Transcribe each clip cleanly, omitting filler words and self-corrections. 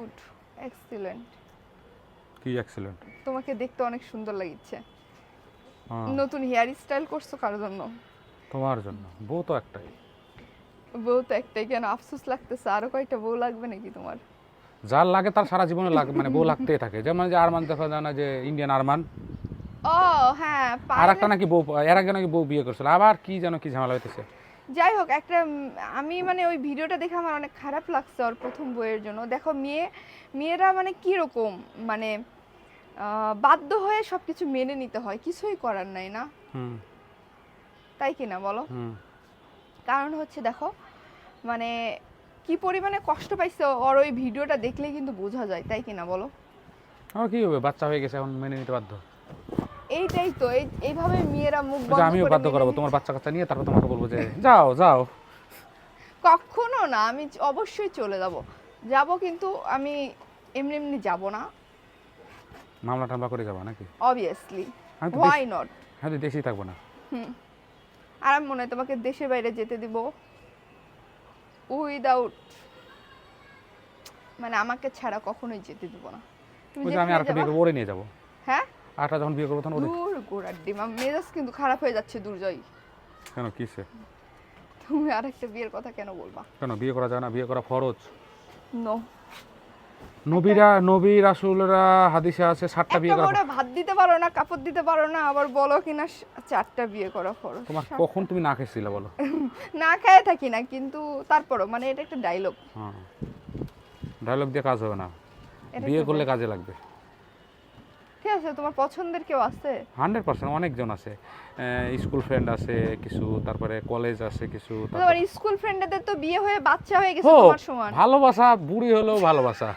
Good, excellent. কি excellent? তোমাকে দেখতে অনেক সুন্দর লাগছে। নতুন হেয়ার স্টাইল করছো কার জন্য? তোমার জন্য। বউ তো একটাই। বউ তো একটাই, কেন আফসোস লাগতেছে? আরো কয়টা বউ লাগবে নাকি তোমার? যার লাগে তার সারা জীবনে লাগে, মানে বউ লাগতেই থাকে। যেমন যে আরমান দেখা যায় না, যে ইন্ডিয়ান আরমান, ও হ্যাঁ, আর একটা নাকি বউ, এর আগে নাকি বউ বিয়ে করছিল, আবার কি যেন কি ঝামেলা হইতেছে। যাই হোক, একটা আমি মানে ওই ভিডিওটা দেখে আমার অনেক খারাপ লাগছে ওর প্রথম বইয়ের জন্য। দেখো মেয়েরা মানে কি রকম, মানে বাধ্য হয়ে সবকিছু মেনে নিতে হয়, কিছুই করার নাই না, তাই কি না বলো? কারণ হচ্ছে দেখো, মানে কি পরিমাণে কষ্ট পাইছে ওর ওই ভিডিওটা দেখলেই কিন্তু বোঝা যায়, তাই কি না বলো? আমার কি হবে, বাচ্চা হয়ে গেছে, এখন মেনে নিতে বাধ্য। এইটাই তো, এইভাবে মেয়েরা মুখ বন্ধ করে আমিও বাধ্য করাবো তোমার বাচ্চা কাচ্চা নিয়ে, তারপর তোমাকে বলবো যে যাও যাও। কখনো না, আমি অবশ্যই চলে যাব, কিন্তু আমি এমনি এমনি যাব না। মামলা টামলা করে যাবা নাকি? Obviously, why not. হ্যাঁ, দেশেই থাকবো না। আর আমি মনে হয় তোমাকে দেশের বাইরে যেতে দিব উইদাউট, মানে আমাকে ছাড়া কখনোই যেতে দিব না। তুমি আমি আরেকটা বিয়ে করবো, ওরে নিয়ে যাবো। হ্যাঁ, আরেকটা যখন বিয়ে করবো তখন ওরে। দূর গোড়ার ডিম, মেজাজ কিন্তু খারাপ হয়ে যাচ্ছে দুর্জয়। কেন, কিসে? তুমি আরেকটা বিয়ের কথা কেন বলবা? কেন বিয়ে করা যায় না? বিয়ে করা ফরজ। নো, নবী রাসূলরা হাদিসে আছে 7টা বিয়ে করা। একটা ভাত দিতে পারো না, কাপড় দিতে পারো না, আবার বলো কিনা 4টা বিয়ে করা ফরজ। তোমার কখন তুমি না খেয়েছিলে বলো? না খেয়ে থাকি না, কিন্তু তারপরও মানে এটা একটা ডায়লগ। হ্যাঁ, ডায়লগ দিয়ে কাজ হবে না, বিয়ে করলে কাজে লাগবে। ঠিক আছে, তোমার পছন্দের কেউ আছে? 100% অনেকজন আছে, স্কুল ফ্রেন্ড আছে কিছু, তারপরে কলেজ আছে কিছু। তোমার স্কুল ফ্রেন্ডদের তো বিয়ে হয়ে বাচ্চা হয়ে গেছে তোমার সমান। ভালোবাসা বুড়ি হলেও ভালোবাসা।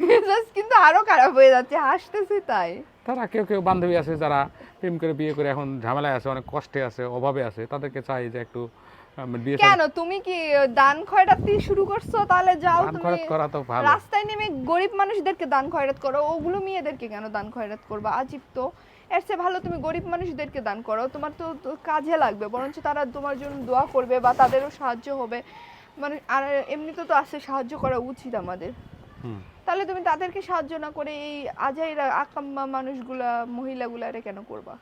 মেজাজ কিন্তু আরো খারাপ হয়ে যাচ্ছে, হাসতেছি তাই। তারা কেউ কেউ বান্ধবী আছে যারা প্রেম করে বিয়ে করে এখন ঝামেলায় আছে, অনেক কষ্টে আছে, অভাবে আছে, তাদেরকে চাই যে একটু বিয়ে। কেন তুমি কি দান খয়রাত দিয়ে শুরু করছো? তাহলে যাও, দান তুমি খয়রাত করা তো ভালো। রাস্তায় নেমে গরিব মানুষদেরকে দান খয়রাত করো, ওগুলো মেয়েদেরকে কেন দান খয়রাত করবা? আজীব তো। এর চেয়ে ভালো তুমি গরিব মানুষদেরকে দান করো, তোমার তো কাজে লাগবে, বরঞ্চ তারা তোমার জন্য দোয়া করবে বা তাদেরও সাহায্য হবে। মানে আর এমনিতে তো আছে, সাহায্য করা উচিত আমাদের। তাহলে তুমি তাদেরকে সাহায্য না করে এই আজাইরা আকাম্মা মানুষগুলা, মহিলাগুলারে কেন করবা?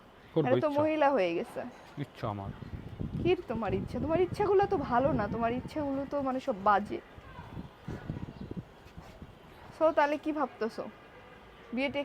এটা তো মহিলা হয়ে গেছে। ইচ্ছা আমার কি তোমার ইচ্ছা? তোমার ইচ্ছাগুলো তো ভালো না, তোমার ইচ্ছাগুলো তো মানে সব বাজে। সো তাহলে কি ভাবতেছো, বিয়েটা